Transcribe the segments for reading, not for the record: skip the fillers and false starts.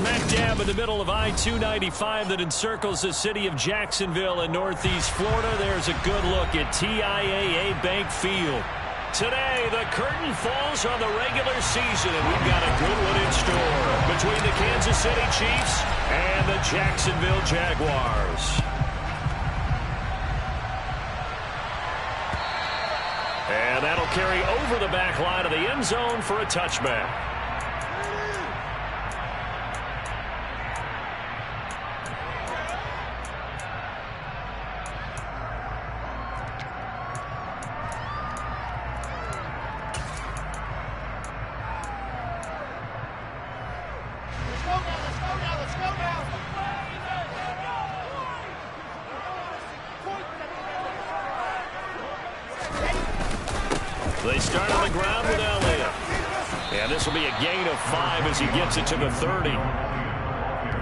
smack dab in the middle of I-295 that encircles the city of Jacksonville in northeast Florida. There's a good look at TIAA Bank Field. Today, the curtain falls on the regular season, and we've got a good one in store between the Kansas City Chiefs and the Jacksonville Jaguars. And that'll carry over the back line of the end zone for a touchback. They start on the ground with Elliott. And this will be a gain of 5 as he gets it to the 30.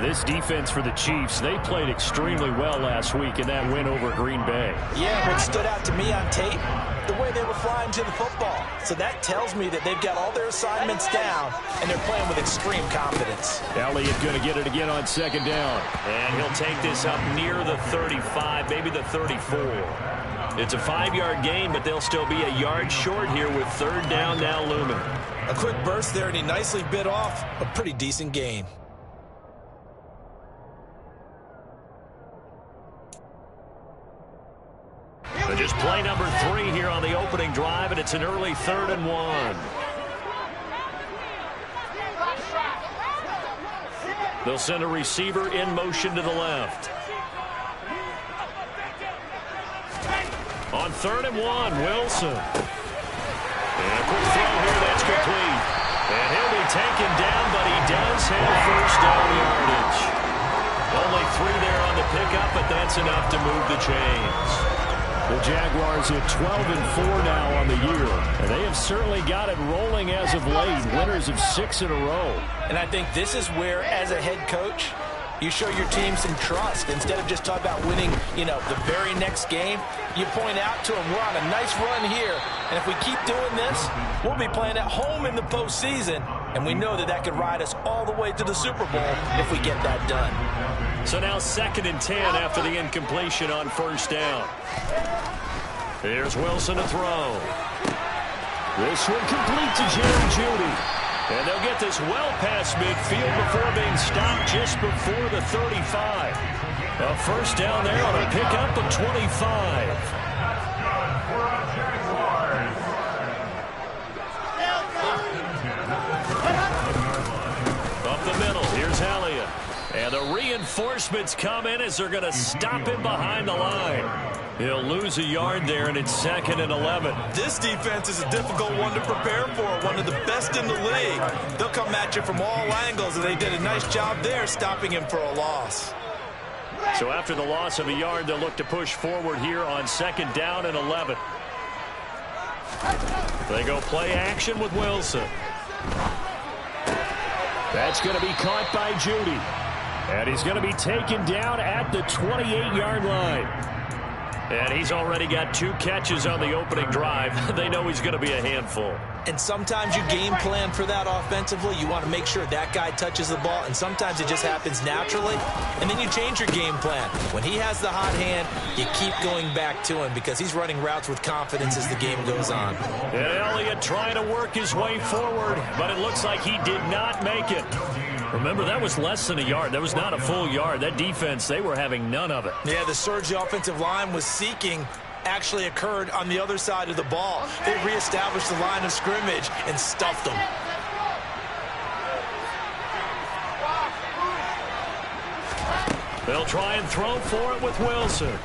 This defense for the Chiefs, they played extremely well last week in that win over Green Bay. Yeah, what stood out to me on tape, the way they were flying to the football. So that tells me that they've got all their assignments down, and they're playing with extreme confidence. Elliott going to get it again on second down. And he'll take this up near the 35, maybe the 34. It's a 5-yard gain, but they'll still be a yard short here with third down now looming. A quick burst there, and he nicely bit off a pretty decent gain. So just play number 3 here on the opening drive, and it's an early 3rd and 1. They'll send a receiver in motion to the left. On 3rd and 1, Wilson. And a quick throw here, that's complete. And he'll be taken down, but he does have first down yardage. Only 3 there on the pickup, but that's enough to move the chains. The Jaguars at 12-4 now on the year, and they have certainly got it rolling as of late, winners of 6 in a row. And I think this is where, as a head coach, you show your team some trust. Instead of just talking about winning, the very next game, you point out to them, we're on a nice run here, and if we keep doing this, we'll be playing at home in the postseason, and we know that could ride us all the way to the Super Bowl if we get that done. So now 2nd and 10 after the incompletion on first down. Here's Wilson to throw. This one complete to Jerry Jeudy. And they'll get this well past midfield before being stopped just before the 35. A first down there on a pickup of 25. Up the middle, here's Elliott. And the reinforcements come in as they're going to stop him behind the line. He'll lose a yard there, and it's 2nd and 11. This defense is a difficult one to prepare for, one of the best in the league. They'll come at you from all angles, and they did a nice job there stopping him for a loss. So after the loss of a yard, they'll look to push forward here on 2nd down and 11. They go play action with Wilson. That's going to be caught by Jeudy. And he's going to be taken down at the 28-yard line. And he's already got 2 catches on the opening drive. They know he's going to be a handful. And sometimes you game plan for that offensively. You want to make sure that guy touches the ball, and sometimes it just happens naturally. And then you change your game plan. When he has the hot hand, you keep going back to him because he's running routes with confidence as the game goes on. And Elliott trying to work his way forward, but it looks like he did not make it. Remember, that was less than a yard. That was not a full yard. That defense, they were having none of it. Yeah, the surge the offensive line was seeking actually occurred on the other side of the ball. They reestablished the line of scrimmage and stuffed them. They'll try and throw for it with Wilson.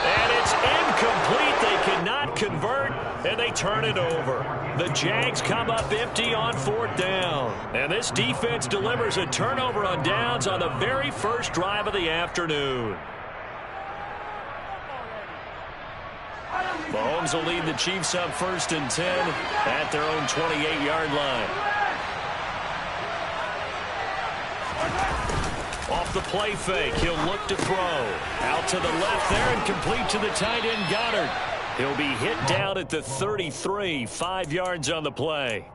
And it's incomplete. They cannot convert, and they turn it over. The Jags come up empty on 4th down. And this defense delivers a turnover on downs on the very first drive of the afternoon. Mahomes will lead the Chiefs up 1st and 10 at their own 28-yard line. Off the play fake, he'll look to throw. Out to the left there and complete to the tight end Goddard. He'll be hit down at the 33, 5 yards on the play.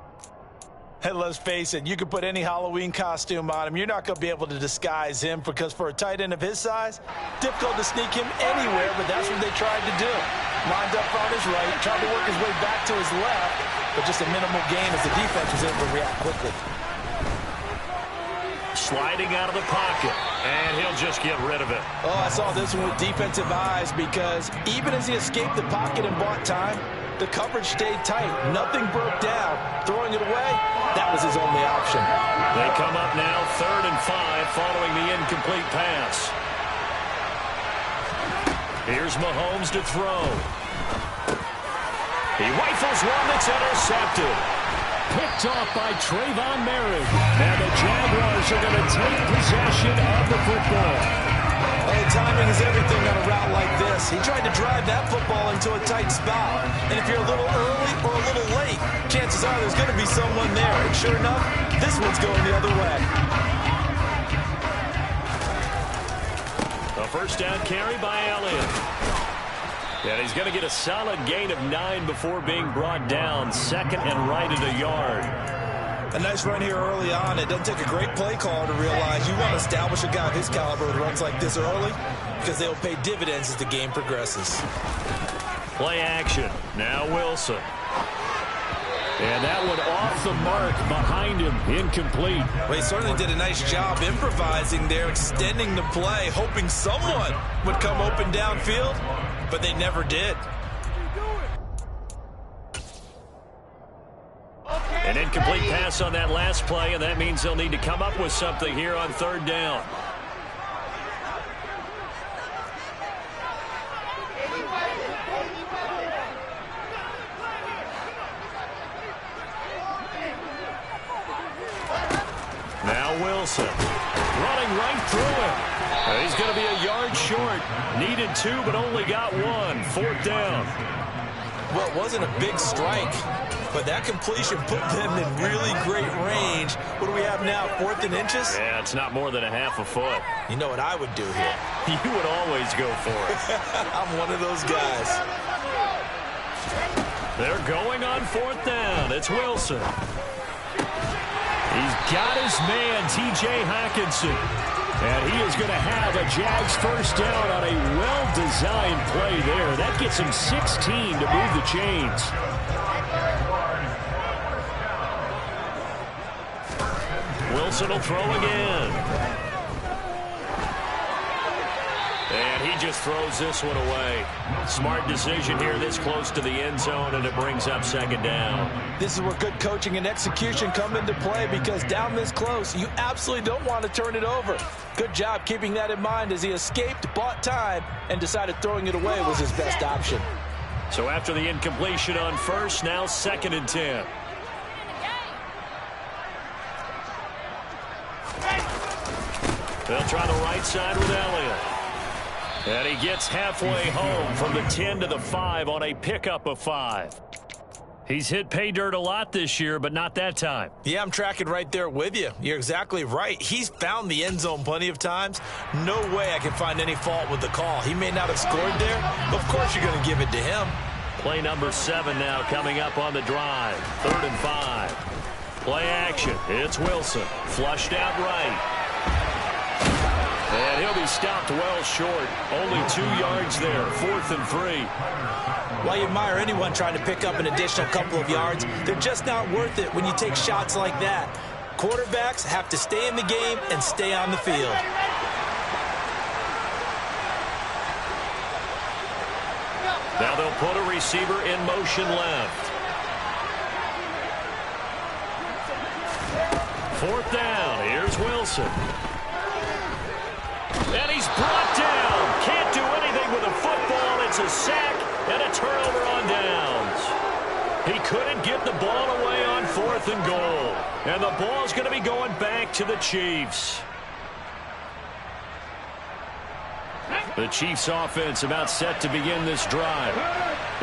And let's face it, you could put any Halloween costume on him. You're not going to be able to disguise him because for a tight end of his size, difficult to sneak him anywhere, but that's what they tried to do. Lined up on his right, tried to work his way back to his left, but just a minimal gain as the defense was able to react quickly. Sliding out of the pocket, and he'll just get rid of it. Oh, I saw this one with defensive eyes because even as he escaped the pocket and bought time, the coverage stayed tight. Nothing broke down. Throwing it away, that was his only option. They come up now 3rd and 5 following the incomplete pass. Here's Mahomes to throw. He rifles one that's intercepted. Picked off by Trayvon Merritt. And the Jaguars are going to take possession of the football. Well, timing is everything on a route like this. He tried to drive that football into a tight spot. And if you're a little early or a little late, chances are there's going to be someone there. And sure enough, this one's going the other way. A first down carry by Elliott. And he's going to get a solid gain of 9 before being brought down. 2nd and right at a yard. A nice run here early on. It doesn't take a great play caller to realize you want to establish a guy of his caliber with runs like this early because they'll pay dividends as the game progresses. Play action. Now Wilson. And that one off the mark behind him. Incomplete. Well, he certainly did a nice job improvising there, extending the play, hoping someone would come open downfield, but they never did. An incomplete pass on that last play, and that means they'll need to come up with something here on 3rd down. Now Wilson, running right through him. He's going to be a yard short. Needed 2, but only got 1. 4th down. Well, it wasn't a big strike, but that completion put them in really great range. What do we have now, 4th and inches? Yeah, it's not more than a half a foot. You know what I would do here? You would always go for it. I'm one of those guys. They're going on 4th down. It's Wilson. He's got his man, T.J. Hockenson. And he is going to have a Jags first down on a well-designed play there. That gets him 16 to move the chains. Wilson will throw again. And he just throws this one away. Smart decision here this close to the end zone, and it brings up 2nd down. This is where good coaching and execution come into play because down this close, you absolutely don't want to turn it over. Good job keeping that in mind as he escaped, bought time, and decided throwing it away was his best option. So after the incompletion on 1st, now 2nd and 10. They'll try the right side with Elliott. And he gets halfway home from the 10 to the 5 on a pickup of 5. He's hit pay dirt a lot this year, but not that time. Yeah, I'm tracking right there with you. You're exactly right. He's found the end zone plenty of times. No way I can find any fault with the call. He may not have scored there, but of course you're going to give it to him. Play number 7 now coming up on the drive. 3rd and 5. Play action. It's Wilson. Flushed out right. And he'll be stopped well short. Only 2 yards there. 4th and 3. While you admire anyone trying to pick up an additional couple of yards, they're just not worth it when you take shots like that. Quarterbacks have to stay in the game and stay on the field. Now they'll put a receiver in motion left. 4th down. Here's Wilson. And he's brought down. Can't do anything with a football. It's a sack and a turnover on downs. He couldn't get the ball away on 4th and goal. And the ball's going to be going back to the Chiefs. The Chiefs offense about set to begin this drive.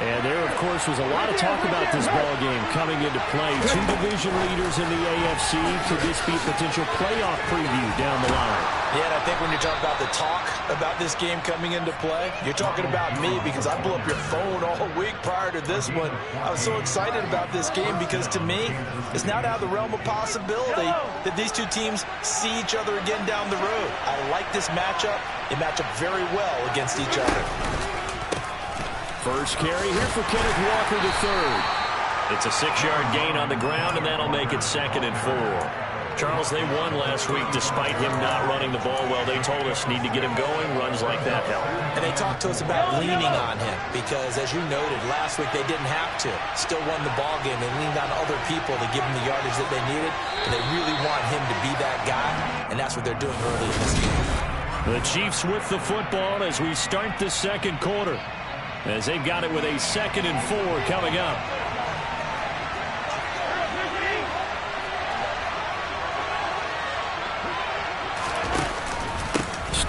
And there, of course, was a lot of talk about this ball game coming into play. 2 division leaders in the AFC. Could this be a potential playoff preview down the line? Yeah, and I think when you're talking about the talk about this game coming into play, you're talking about me because I blew up your phone all week prior to this one. I was so excited about this game because to me, it's not out of the realm of possibility that these two teams see each other again down the road. I like this matchup. They match up very well against each other. First carry here for Kenneth Walker III. It's a 6-yard gain on the ground, and that'll make it 2nd and 4. Charles, they won last week despite him not running the ball well. They told us need to get him going. Runs like that help. And they talked to us about leaning on him because, as you noted, last week they didn't have to. Still won the ball game. They leaned on other people to give them the yardage that they needed. And they really want him to be that guy, and that's what they're doing early in this game. The Chiefs with the football as we start the second quarter, as they've got it with a 2nd and 4 coming up.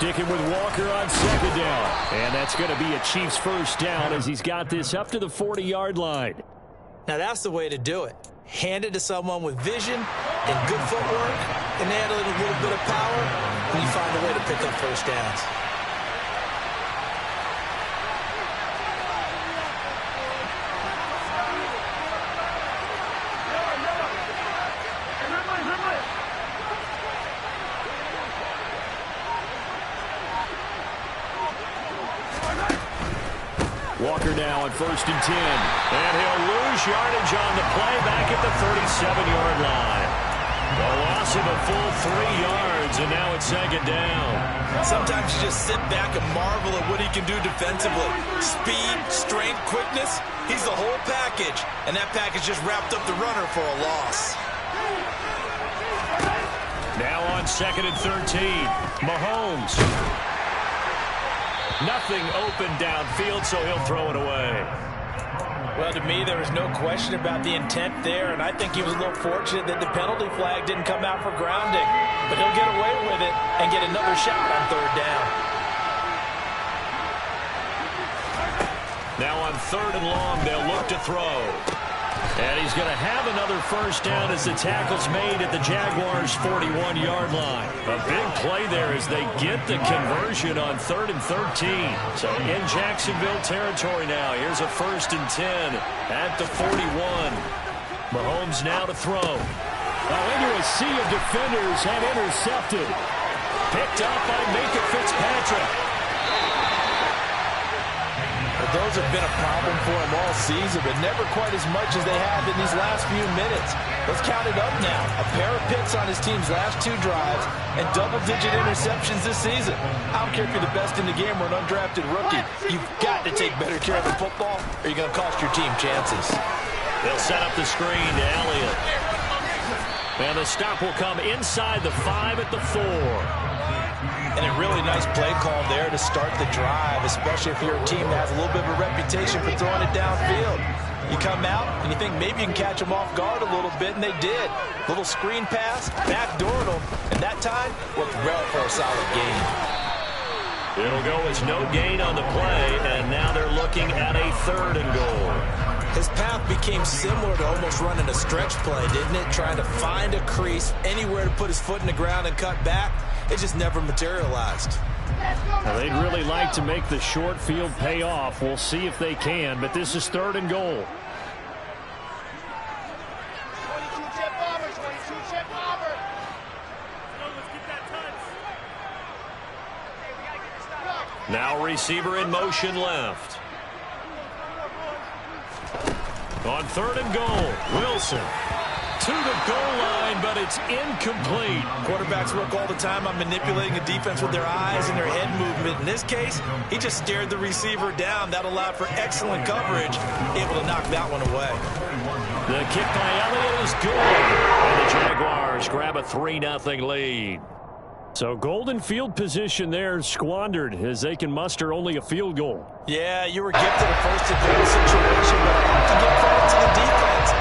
Sticking with Walker on 2nd down. And that's going to be a Chiefs first down as he's got this up to the 40-yard line. Now that's the way to do it. Hand it to someone with vision and good footwork, and add a little bit of power, and you find a way to pick up first downs. Walker now on 1st and 10. And he'll lose yardage on the play back at the 37-yard line. A loss of a full 3 yards, and now it's 2nd down. Sometimes you just sit back and marvel at what he can do defensively. Speed, strength, quickness, he's the whole package. And that package just wrapped up the runner for a loss. Now on 2nd and 13. Mahomes. Nothing open downfield, so he'll throw it away. Well, to me, there was no question about the intent there, and I think he was a little fortunate that the penalty flag didn't come out for grounding. But he'll get away with it and get another shot on 3rd down. Now on 3rd and long, they'll look to throw. And he's going to have another first down as the tackle's made at the Jaguars' 41-yard line. A big play there as they get the conversion on 3rd and 13. So in Jacksonville territory now. Here's a 1st and 10 at the 41. Mahomes now to throw. Into a sea of defenders and intercepted. Picked up by Minkah Fitzpatrick. Those have been a problem for him all season, but never quite as much as they have in these last few minutes. Let's count it up now. A pair of picks on his team's last 2 drives and double-digit interceptions this season. I don't care if you're the best in the game or an undrafted rookie. You've got to take better care of the football or you're going to cost your team chances. They'll set up the screen to Elliott. And the stop will come inside the 5 at the 4. And a really nice play call there to start the drive, especially if you're a team that has a little bit of a reputation for throwing it downfield. You come out and you think maybe you can catch them off guard a little bit, and they did. Little screen pass, backdoored them, and that time worked well for a solid gain. It'll go as no gain on the play, and now they're looking at a 3rd and goal. His path became similar to almost running a stretch play, didn't it? Trying to find a crease, anywhere to put his foot in the ground and cut back. It just never materialized. Well, they'd really like to make the short field pay off. We'll see if they can, but this is 3rd and goal. Now receiver in motion left. On 3rd and goal, Wilson. To the goal line, but it's incomplete. Quarterbacks work all the time on manipulating a defense with their eyes and their head movement. In this case, he just stared the receiver down. That allowed for excellent coverage, able to knock that one away. The kick by Elliott is good, and the Jaguars grab a 3-0 lead. So golden field position there squandered as they can muster only a field goal. Yeah, you were gifted a first and goal situation, but I have to give credit to the defense.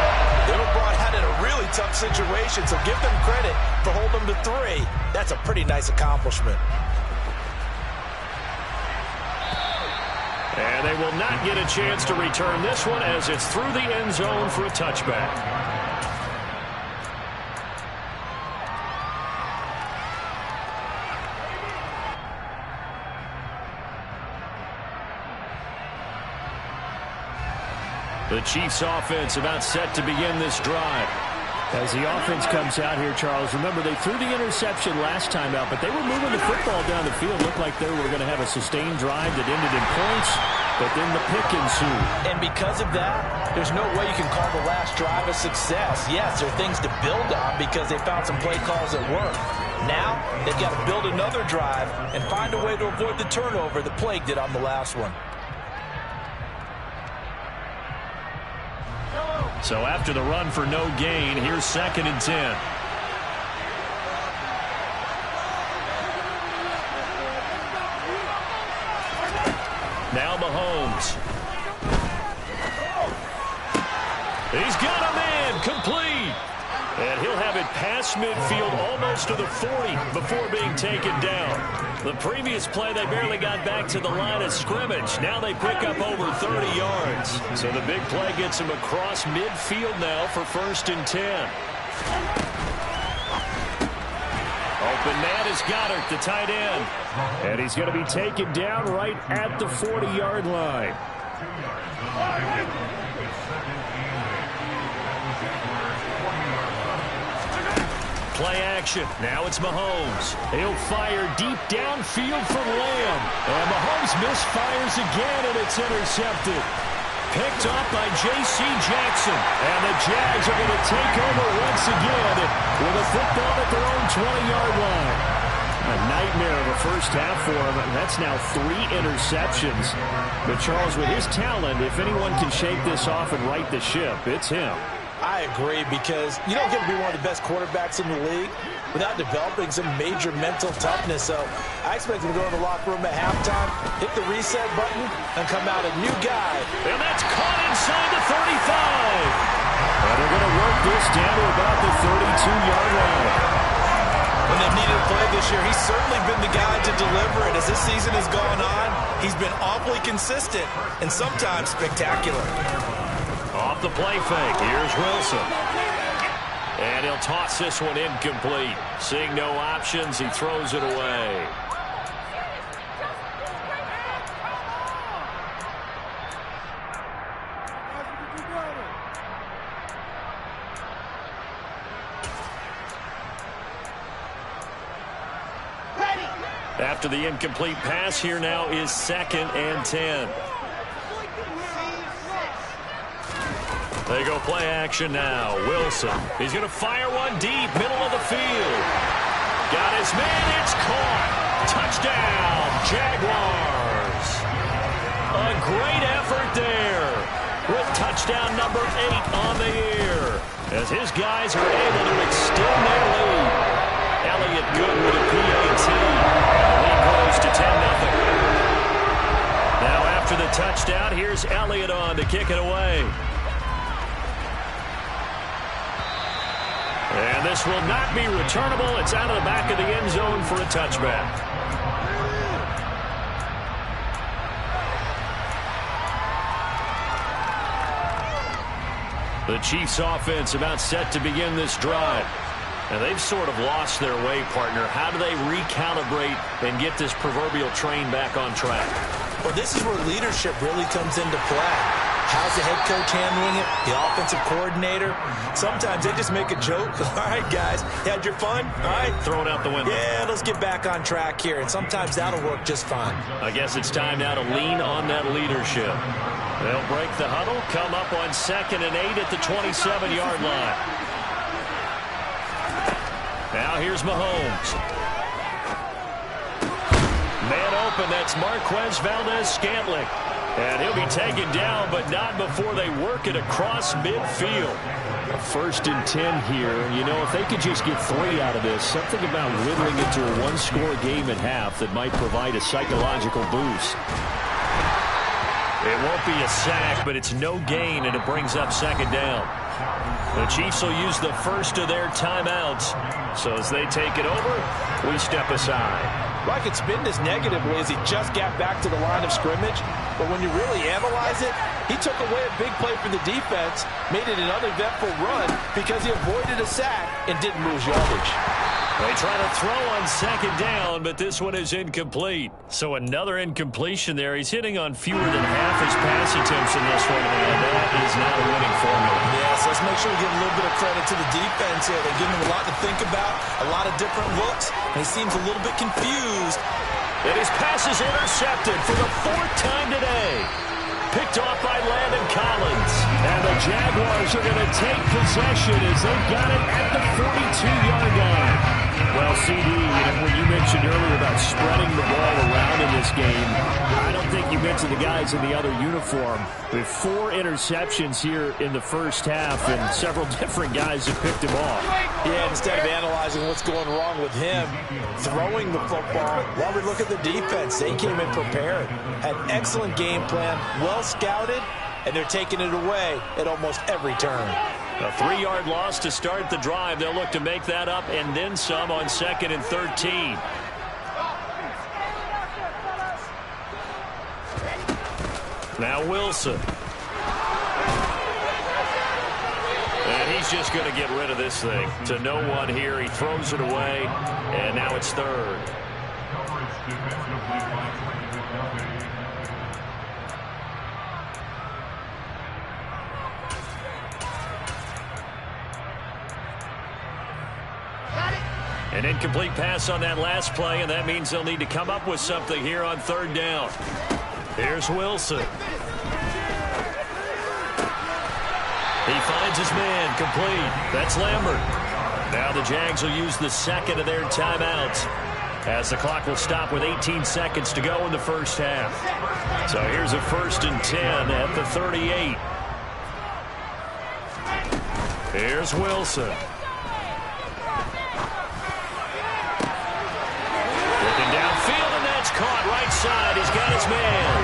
They were brought out in a really tough situation, so give them credit for holding them to 3. That's a pretty nice accomplishment. And they will not get a chance to return this one as it's through the end zone for a touchback. The Chiefs offense about set to begin this drive. As the offense comes out here, Charles, remember they threw the interception last time out, but they were moving the football down the field. Looked like they were going to have a sustained drive that ended in points, but then the pick ensued. And because of that, there's no way you can call the last drive a success. Yes, there are things to build on because they found some play calls that work. Now, they've got to build another drive and find a way to avoid the turnover the Plague did on the last one. So after the run for no gain, here's 2nd and 10. Now Mahomes. He's got him in, complete. And he'll have it past midfield almost to the 40 before being taken down. The previous play, they barely got back to the line of scrimmage. Now they pick up over 30 yards. So the big play gets him across midfield now for 1st and 10. Open man is Goddard, the tight end. And he's going to be taken down right at the 40-yard line. Play action. Now it's Mahomes. He'll fire deep downfield for Lamb. And Mahomes misfires again, and it's intercepted. Picked off by J.C. Jackson. And the Jags are going to take over once again with a football at their own 20-yard line. A nightmare of a first half for him, and that's now 3 interceptions. But Charles, with his talent, if anyone can shake this off and right the ship, it's him. I agree, because you don't get to be one of the best quarterbacks in the league without developing some major mental toughness. So I expect him to go to the locker room at halftime, hit the reset button, and come out a new guy. And that's caught inside the 35. And they're going to work this down to about the 32-yard line. When they've needed a play this year, he's certainly been the guy to deliver it. As this season has gone on, he's been awfully consistent and sometimes spectacular. Off the play fake, here's Wilson. And he'll toss this one incomplete. Seeing no options, he throws it away. After the incomplete pass, here now is 2nd and 10. They go play action now. Wilson. He's going to fire one deep, middle of the field. Got his man. It's caught. Touchdown, Jaguars. A great effort there with touchdown number 8 on the year as his guys are able to extend their lead. Elliott good with a PAT. And the lead grows to 10-0. Now after the touchdown, here's Elliott on to kick it away. And this will not be returnable. It's out of the back of the end zone for a touchback. The Chiefs offense about set to begin this drive. And they've sort of lost their way, partner. How do they recalibrate and get this proverbial train back on track? Well, this is where leadership really comes into play. How's the head coach handling it? The offensive coordinator? Sometimes they just make a joke. All right, guys, you had your fun? All right. Throw it out the window. Yeah, let's get back on track here. And sometimes that'll work just fine. I guess it's time now to lean on that leadership. They'll break the huddle, come up on 2nd and 8 at the 27-yard line. Now here's Mahomes. Man open, that's Marquez Valdez-Scantling. And he'll be taken down, but not before they work it across midfield. A 1st and 10 here. You know, if they could just get 3 out of this, something about whittling it to a 1-score game at half that might provide a psychological boost. It won't be a sack, but it's no gain, and it brings up 2nd down. The Chiefs will use the first of their timeouts. So as they take it over, we step aside. Well, I could spin this negatively as he just got back to the line of scrimmage. But when you really analyze it, he took away a big play for the defense, made it an uneventful run because he avoided a sack and didn't lose yardage. They try to throw on second down, but this one is incomplete. So another incompletion there. He's hitting on fewer than half his pass attempts in this one, and that is not a winning formula. Yes, let's make sure we give a little bit of credit to the defense here. They give him a lot to think about, a lot of different looks, and he seems a little bit confused. And his pass is intercepted for the 4th time today. Picked off by Landon Collins. And the Jaguars are going to take possession as they've got it at the 42-yard line. Well, CD, when you mentioned earlier about spreading the ball around in this game, I don't think you mentioned the guys in the other uniform. With 4 interceptions here in the first half, and several different guys have picked him off. Yeah, instead of analyzing what's going wrong with him, throwing the football, while we look at the defense, they came in prepared. Had an excellent game plan, well scouted, and they're taking it away at almost every turn. A 3-yard loss to start the drive. They'll look to make that up and then some on 2nd and 13. Now Wilson. And he's just going to get rid of this thing. To no one here. He throws it away, and now it's 3rd. An incomplete pass on that last play, and that means they'll need to come up with something here on 3rd down. Here's Wilson. He finds his man, complete. That's Lambert. Now the Jags will use the 2nd of their timeouts, as the clock will stop with 18 seconds to go in the first half. So here's a 1st and 10 at the 38. Here's Wilson. Downfield, and that's caught right side. He's got his man.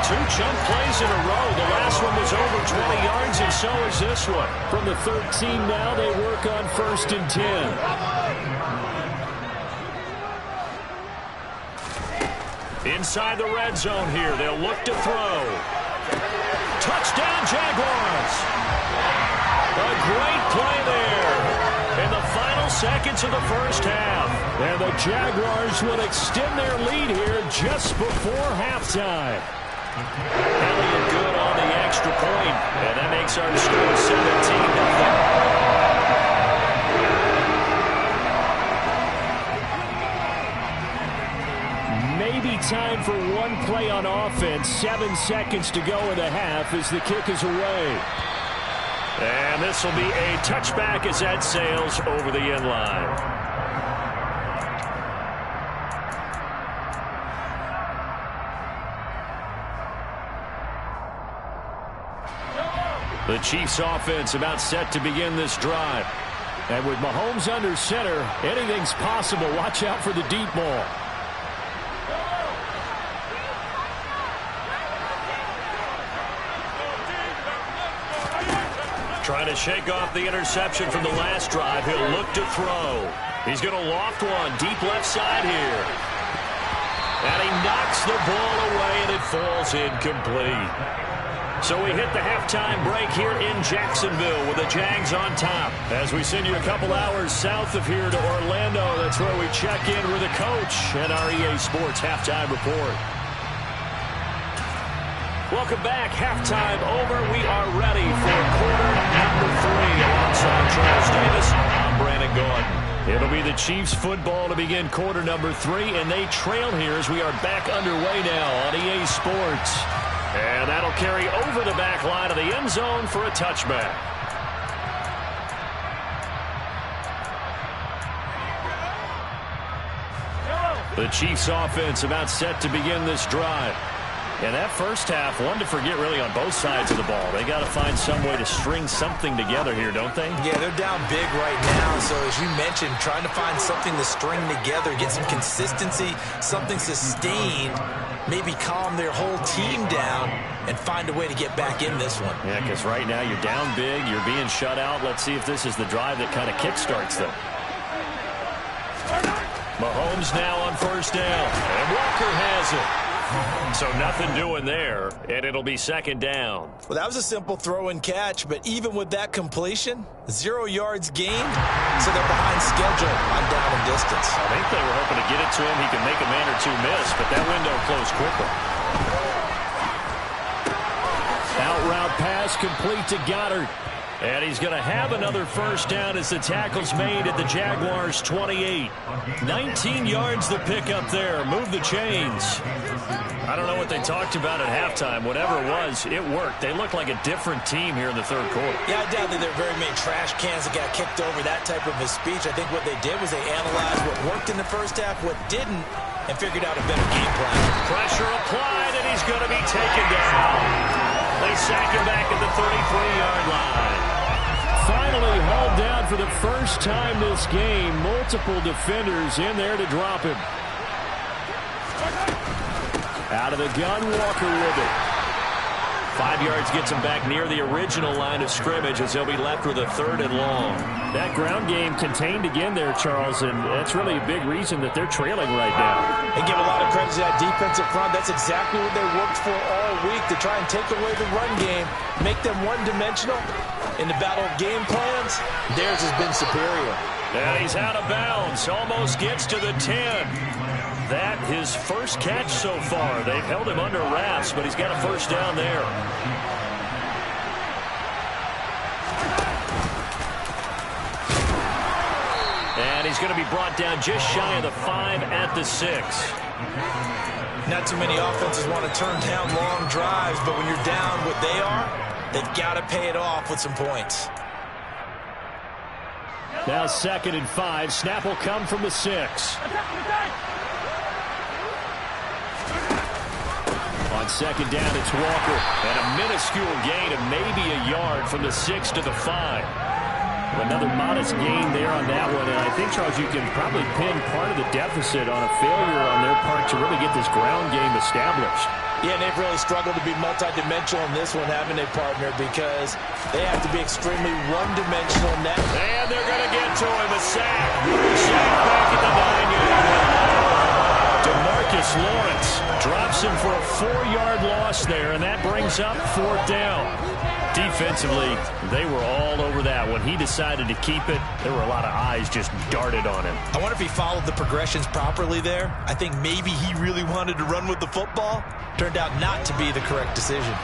2 chunk plays in a row. The last one was over 20 yards, and so is this one. From the 13 now, they work on 1st and 10. Inside the red zone here. They'll look to throw. Touchdown, Jaguars. A great play there in the final seconds of the first half. And the Jaguars will extend their lead here just before halftime. Elliott good on the extra point, and that makes our score 17-0. Maybe time for one play on offense. 7 seconds to go in the half as the kick is away. And this will be a touchback as that sails over the end line. The Chiefs offense about set to begin this drive. And with Mahomes under center, anything's possible. Watch out for the deep ball. Trying to shake off the interception from the last drive. He'll look to throw. He's going to loft one deep left side here. And he knocks the ball away, and it falls incomplete. So we hit the halftime break here in Jacksonville with the Jags on top. As we send you a couple hours south of here to Orlando, that's where we check in with the coach and our EA Sports halftime report. Welcome back. Halftime over. We are ready for quarter number 3. Alongside Charles Davis, I'm Brandon Gordon. It'll be the Chiefs football to begin quarter number 3, and they trail here as we are back underway now on EA Sports. And that'll carry over the back line of the end zone for a touchback. The Chiefs offense about set to begin this drive. And that first half, one to forget really on both sides of the ball. They got to find some way to string something together here, don't they? Yeah, they're down big right now. So as you mentioned, trying to find something to string together, get some consistency, something sustained, maybe calm their whole team down and find a way to get back in this one. Yeah, because right now you're down big, you're being shut out. Let's see if this is the drive that kind of kickstarts them. Mahomes now on first down, and Walker has it. So nothing doing there, and it'll be second down. Well, that was a simple throw and catch, but even with that completion, 0 yards gained, so they're behind schedule on down and distance. I think they were hoping to get it to him. He could make a man or two miss, but that window closed quickly. Out route pass complete to Goddard. And he's going to have another first down as the tackle's made at the Jaguars' 28. 19 yards the pick up there. Move the chains. I don't know what they talked about at halftime. Whatever it was, it worked. They look like a different team here in the third quarter. Yeah, I doubt that there are very many trash cans that got kicked over, that type of a speech. I think what they did was they analyzed what worked in the first half, what didn't, and figured out a better game plan. Pressure applied, and he's going to be taken down. They sack him back at the 33-yard line. Finally hauled down for the first time this game. Multiple defenders in there to drop him. Out of the gun, Walker with it. 5 yards gets him back near the original line of scrimmage as they'll be left with a 3rd and long. That ground game contained again there, Charles, and that's really a big reason that they're trailing right now. And give a lot of credit to that defensive front. That's exactly what they worked for all week, to try and take away the run game, make them one-dimensional. In the battle of game plans, theirs has been superior. And he's out of bounds, almost gets to the 10. That his first catch so far. They've held him under wraps, but he's got a first down there. And he's going to be brought down just shy of the 5 at the 6. Not too many offenses want to turn down long drives, but when you're down what they are, they've got to pay it off with some points. Now 2nd and 5. Snap will come from the 6. On 2nd down, it's Walker. And a minuscule gain of maybe a yard from the 6 to the 5. Another modest gain there on that one. And I think, Charles, you can probably pin part of the deficit on a failure on their part to really get this ground game established. Yeah, and they've really struggled to be multidimensional in this one, haven't they, partner? Because they have to be extremely one-dimensional net. And they're going to get to him. A sack. Sack back at the 9-yard line. DeMarcus Lawrence drops him for a 4-yard loss there, and that brings up 4th down. Defensively, they were all over that. When he decided to keep it, there were a lot of eyes just darted on him. I wonder if he followed the progressions properly there. I think maybe he really wanted to run with the football. Turned out not to be the correct decision.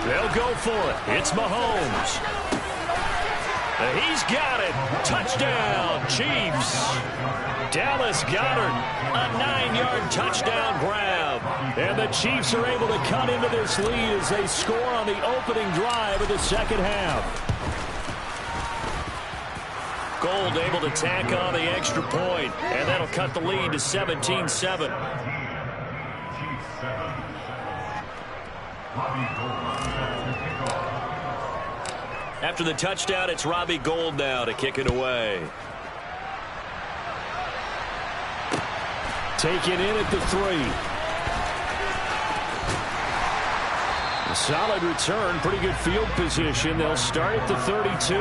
They'll go for it. It's Mahomes. He's got it. Touchdown, Chiefs. Dallas Goedert, a 9-yard touchdown grab. And the Chiefs are able to cut into this lead as they score on the opening drive of the second half. Gold able to tack on the extra point, and that'll cut the lead to 17-7. After the touchdown, it's Robbie Gould now to kick it away. Taken in at the 3. A solid return, pretty good field position. They'll start at the 32.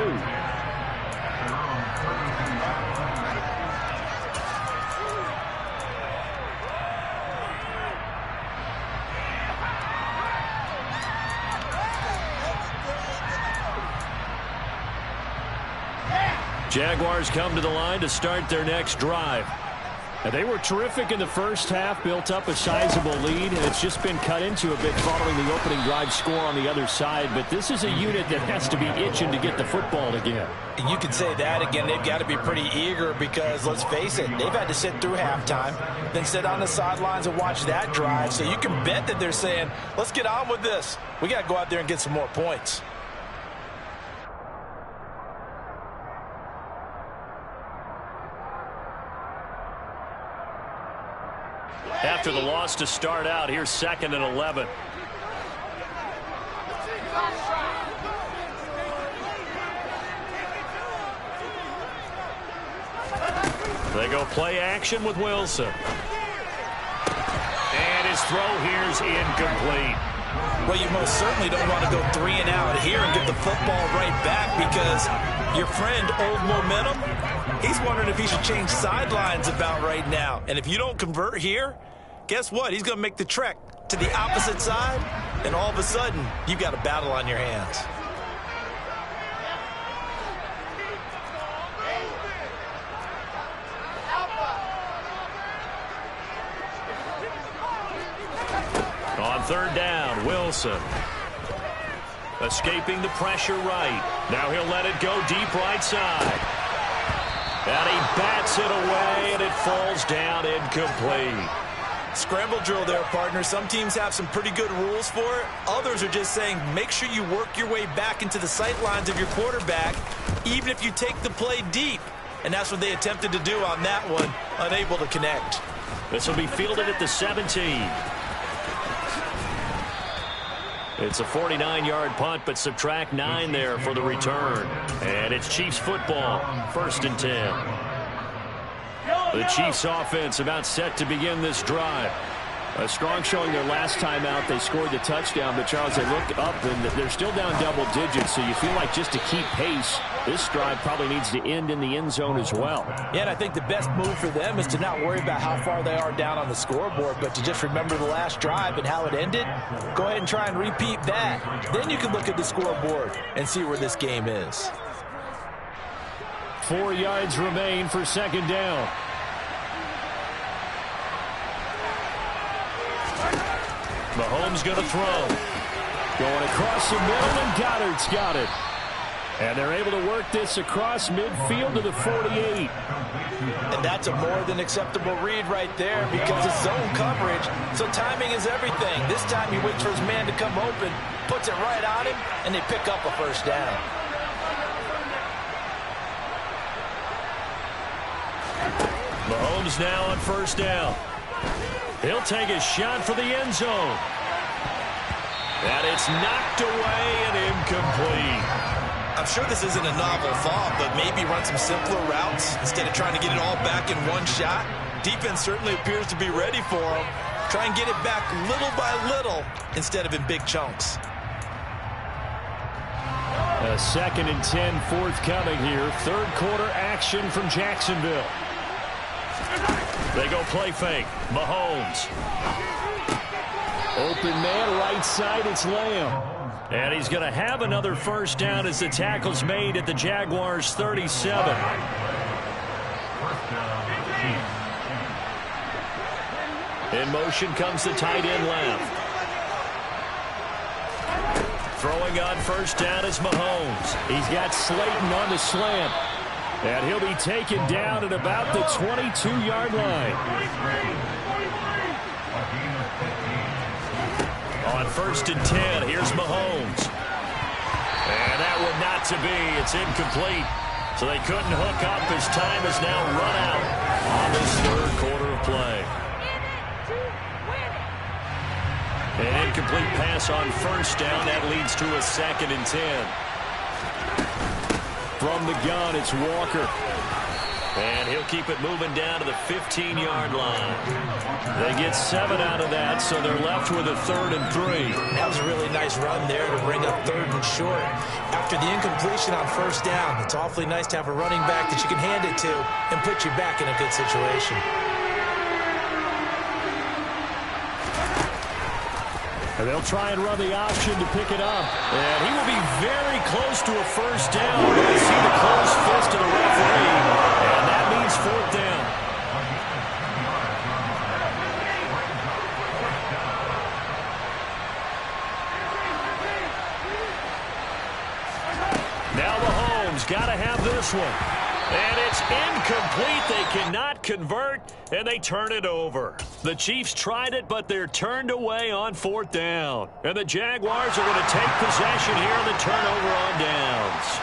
Jaguars come to the line to start their next drive. Now, they were terrific in the first half, built up a sizable lead, and it's just been cut into a bit following the opening drive score on the other side. But this is a unit that has to be itching to get the football again. And you could say that again. They've got to be pretty eager because, let's face it, they've had to sit through halftime, then sit on the sidelines and watch that drive. So you can bet that they're saying, let's get on with this. We got to go out there and get some more points. After the loss to start out, here's 2nd and 11. They go play action with Wilson. And his throw here's incomplete. Well, you most certainly don't want to go 3 and out here and get the football right back because Your friend, Old Momentum, he's wondering if he should change sidelines about right now. And if you don't convert here, guess what? He's going to make the trek to the opposite side, and all of a sudden, you've got a battle on your hands. On third down, Wilson. Escaping the pressure right. Now he'll let it go deep right side. And he bats it away, and it falls down incomplete. Scramble drill there, partner. Some teams have some pretty good rules for it. Others are just saying make sure you work your way back into the sight lines of your quarterback, even if you take the play deep. And that's what they attempted to do on that one, unable to connect. This will be fielded at the 17. It's a 49-yard punt, but subtract 9 there for the return. And it's Chiefs football, 1st and 10. The Chiefs offense about set to begin this drive. A strong showing their last time out. They scored the touchdown, but Charles, they look up and they're still down double digits, so you feel like just to keep pace, this drive probably needs to end in the end zone as well. Yeah, and I think the best move for them is to not worry about how far they are down on the scoreboard, but to just remember the last drive and how it ended. Go ahead and try and repeat that. Then you can look at the scoreboard and see where this game is. 4 yards remain for 2nd down. Mahomes going to throw. Going across the middle, and Goddard's got it. And they're able to work this across midfield to the 48. And that's a more than acceptable read right there because it's zone coverage, so timing is everything. This time he waits for his man to come open, puts it right on him, and they pick up a 1st down. Mahomes now on 1st down. He'll take a shot for the end zone. And it's knocked away and incomplete. I'm sure this isn't a novel thought, but maybe run some simpler routes instead of trying to get it all back in one shot. Defense certainly appears to be ready for him. Try and get it back little by little instead of in big chunks. A 2nd and 10 forthcoming here. 3rd quarter action from Jacksonville. They go play fake. Mahomes. Open man, right side, it's Lamb. And he's going to have another 1st down as the tackle's made at the Jaguars' 37. In motion comes the tight end left. Throwing on 1st down is Mahomes. He's got Slayton on the slant. And he'll be taken down at about the 22-yard line. On 1st and 10, here's Mahomes. And that one not to be. It's incomplete. So they couldn't hook up. His time is now run out on this 3rd quarter of play. An incomplete pass on 1st down. That leads to a 2nd and 10. From the gun, it's Walker. And he'll keep it moving down to the 15-yard line. They get 7 out of that, so they're left with a 3rd and 3. That was a really nice run there to bring up 3rd and short. After the incompletion on 1st down, it's awfully nice to have a running back that you can hand it to and put you back in a good situation. And they'll try and run the option to pick it up. And he will be very close to a 1st down. I see the closed fist of the referee. And that means 4th down. Now Mahomes got to have this one. And it's incomplete. They cannot convert, and they turn it over. The Chiefs tried it, but they're turned away on 4th down. And the Jaguars are going to take possession here on the turnover on downs.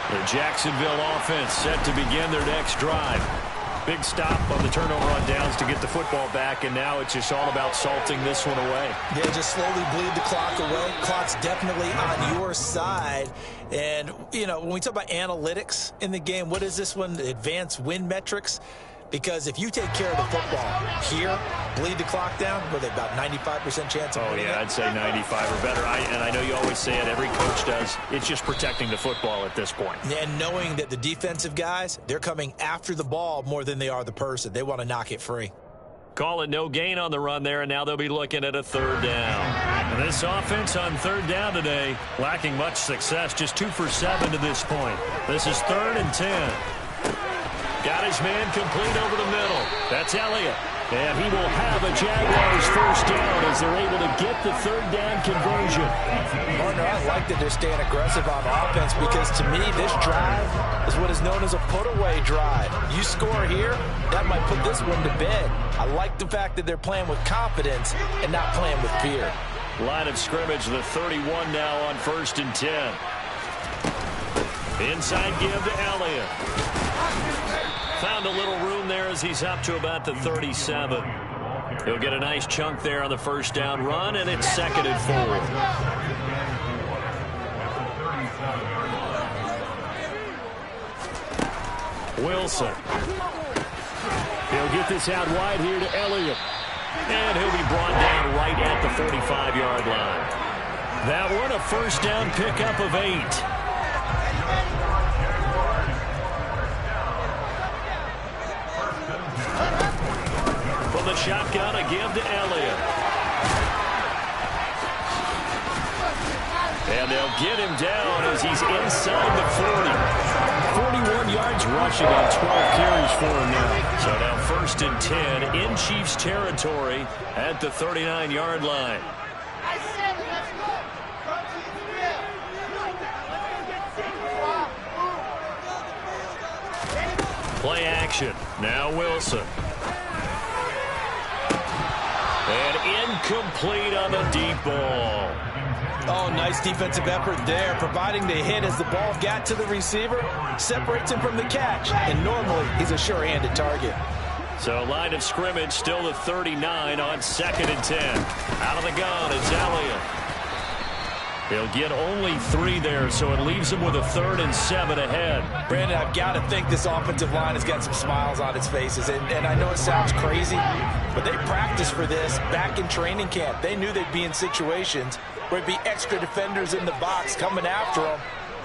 The Jacksonville offense set to begin their next drive. Big stop on the turnover on downs to get the football back, and now it's just all about salting this one away. Yeah, just slowly bleed the clock away. Clock's definitely on your side. And, you know, when we talk about analytics in the game, what is this one? Advanced win metrics. Because if you take care of the football here, bleed the clock down, were they about 95% chance of winning it? I'd say 95 or better. And I know you always say it, every coach does. It's just protecting the football at this point. And knowing that the defensive guys, they're coming after the ball more than they are the person. They want to knock it free. Call it no gain on the run there, and now they'll be looking at a third down. And this offense on third down today, lacking much success, just 2 for 7 to this point. This is 3rd and 10. Got his man complete over the middle. That's Elliott. And he will have a Jaguars first down as they're able to get the third down conversion. Partner, I like that they're staying aggressive on offense because to me this drive is what is known as a put-away drive. You score here, that might put this one to bed. I like the fact that they're playing with confidence and not playing with fear. Line of scrimmage, the 31 now on 1st and 10. Inside give to Elliott. Found a little room there as he's up to about the 37. He'll get a nice chunk there on the first down run, and it's 2nd and 4. Wilson. He'll get this out wide here to Elliott. And he'll be brought down right at the 45-yard line. That one a first down pickup of 8. From the shotgun, a give to Elliott. And they'll get him down as he's inside the 40. 41 yards rushing on 12 carries for him now. So now 1st and 10 in Chiefs territory at the 39-yard line. Play action. Now Wilson. And incomplete on the deep ball. Oh, nice defensive effort there, providing the hit as the ball got to the receiver, separates him from the catch, and normally he's a sure-handed target. So line of scrimmage still the 39 on 2nd and 10. Out of the gun, it's Elliott. He'll get only 3 there, so it leaves him with a 3rd and 7 ahead. Brandon, I've got to think this offensive line has got some smiles on its faces, and I know it sounds crazy, but they practiced for this back in training camp. They knew they'd be in situations where it'd be extra defenders in the box coming after them,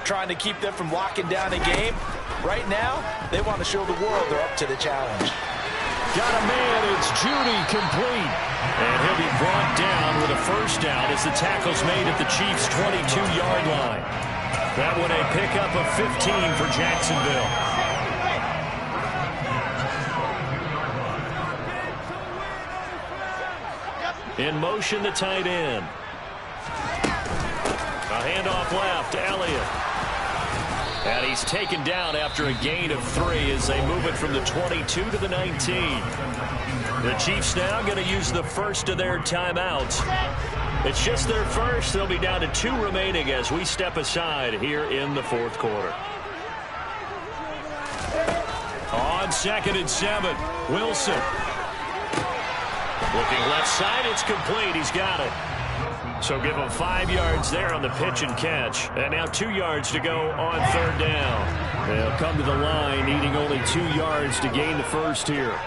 trying to keep them from locking down a game. Right now, they want to show the world they're up to the challenge. Got a man, it's Judy, complete. And he'll be brought down with a first down as the tackle's made at the Chiefs' 22-yard line. That one a pickup of 15 for Jacksonville. In motion, the tight end. A handoff left to Elliott. And he's taken down after a gain of 3 as they move it from the 22 to the 19. The Chiefs now going to use the first of their timeouts. It's just their first. They'll be down to 2 remaining as we step aside here in the 4th quarter. On 2nd and 7, Wilson. Looking left side, it's complete. He's got it. So give him 5 yards there on the pitch and catch. And now 2 yards to go on 3rd down. They'll come to the line needing only 2 yards to gain the first here.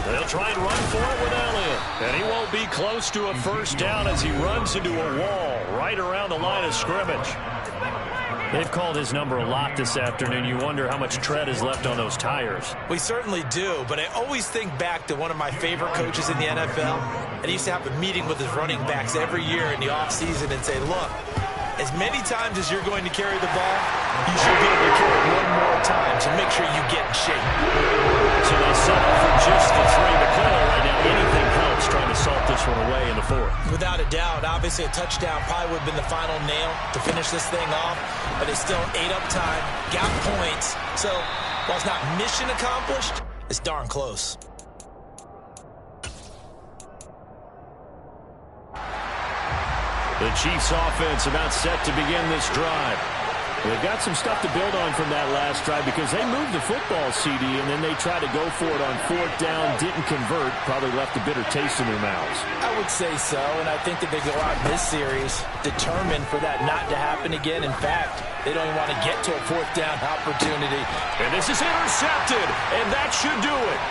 They'll try and run for it with Elliott. And he won't be close to a first down as he runs into a wall right around the line of scrimmage. They've called his number a lot this afternoon. You wonder how much tread is left on those tires. We certainly do, but I always think back to one of my favorite coaches in the NFL. And he used to have a meeting with his running backs every year in the offseason and say, look, as many times as you're going to carry the ball, you should be able to carry it one more time, so make sure you get in shape. So they settle for just the 3. But clearly right now, anything helps trying to salt this one away in the 4th. Without a doubt, obviously a touchdown probably would have been the final nail to finish this thing off, but it's still ate up time, got points. So while it's not mission accomplished, it's darn close. The Chiefs offense about set to begin this drive. They've got some stuff to build on from that last drive because they moved the football, CD, and then they tried to go for it on 4th down, didn't convert, probably left a bitter taste in their mouths. I would say so, and I think that they go out in this series determined for that not to happen again. In fact, They don't even want to get to a fourth down opportunity. And this is intercepted, and that should do it.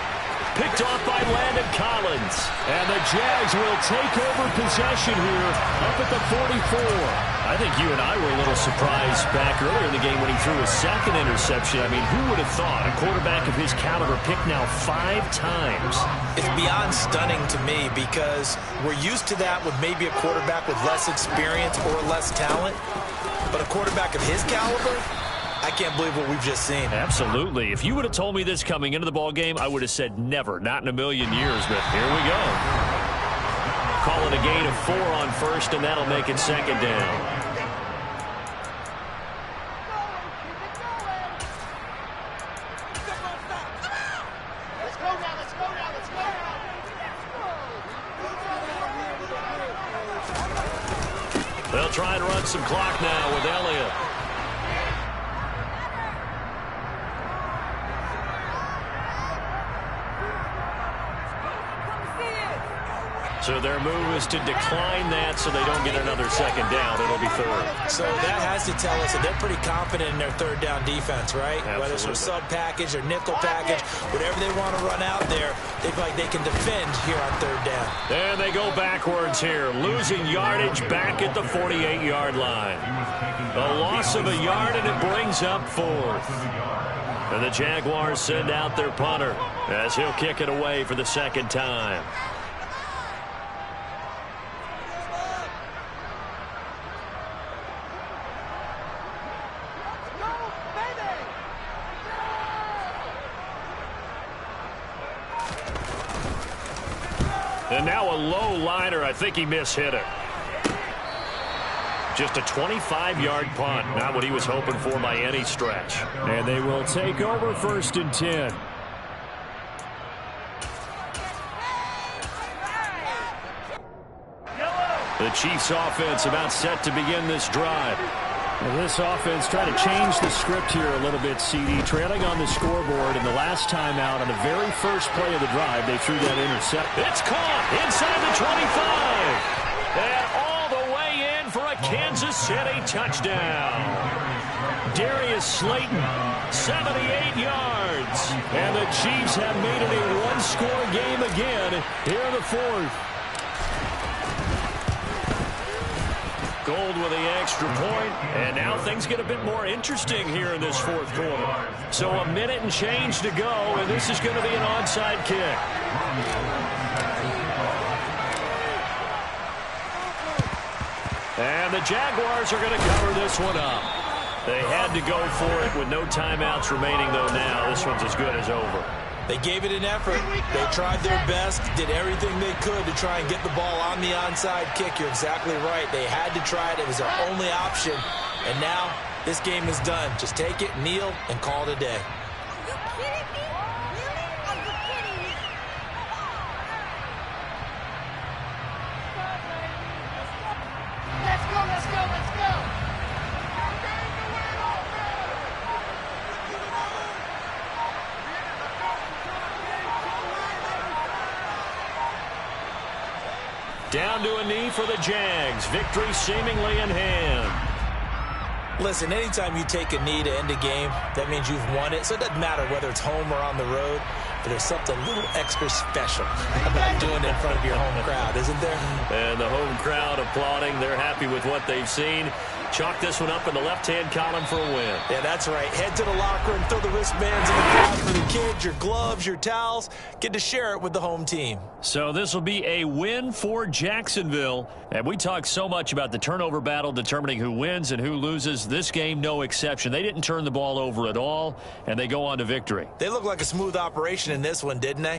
Picked off by Landon Collins. And the Jags will take over possession here up at the 44. I think you and I were a little surprised back earlier in the game when he threw his second interception. I mean, who would have thought a quarterback of his caliber picked now 5 times? It's beyond stunning to me because we're used to that with maybe a quarterback with less experience or less talent. But a quarterback of his caliber, I can't believe what we've just seen. Absolutely. If you would have told me this coming into the ball game, I would have said never, not in a million years. But here we go. Call it a gain of 4 on first, and that'll make it second down. They'll try and run some clock now with Elliott. So their move is to decline that so they don't get another second down. It'll be third. So that has to tell us that they're pretty confident in their third down defense, right? Absolutely. Whether it's a sub package or nickel package, whatever they want to run out there, they feel like they can defend here on third down. And they go backwards here, losing yardage back at the 48-yard line. A loss of a yard, and it brings up fourth. And the Jaguars send out their punter as he'll kick it away for the second time. And now a low liner. I think he mishit it. Just a 25-yard punt. Not what he was hoping for by any stretch. And they will take over 1st and 10. The Chiefs offense about set to begin this drive. And this offense trying to change the script here a little bit, CD. Trailing on the scoreboard, and the last time out on the very first play of the drive, they threw that intercept. It's caught inside the 25. And all the way in for a Kansas City touchdown. Darius Slayton, 78 yards. And the Chiefs have made it a one-score game again here in the fourth. Gold with the extra point, and now things get a bit more interesting here in this fourth quarter. So a minute and change to go, and this is going to be an onside kick. And the Jaguars are going to cover this one up. They had to go for it with no timeouts remaining, though now this one's as good as over. They gave it an effort. They tried their best, did everything they could to try and get the ball on the onside kick. You're exactly right. They had to try it. It was their only option. And now this game is done. Just take it, kneel, and call it a day. Are you kidding me? Really? Are you kidding me? Let's go, let's go, let's go. Down to a knee for the Jags. Victory seemingly in hand. Listen, anytime you take a knee to end a game, that means you've won it. So it doesn't matter whether it's home or on the road, but there's something a little extra special about doing it in front of your home crowd, isn't there? And the home crowd applauding. They're happy with what they've seen. Chalk this one up in the left-hand column for a win. Yeah, that's right. Head to the locker and throw the wristbands in the crowd for the kids, your gloves, your towels. Get to share it with the home team. So this will be a win for Jacksonville. And we talk so much about the turnover battle determining who wins and who loses. This game, no exception. They didn't turn the ball over at all, and they go on to victory. They look like a smooth operation in this one, didn't they?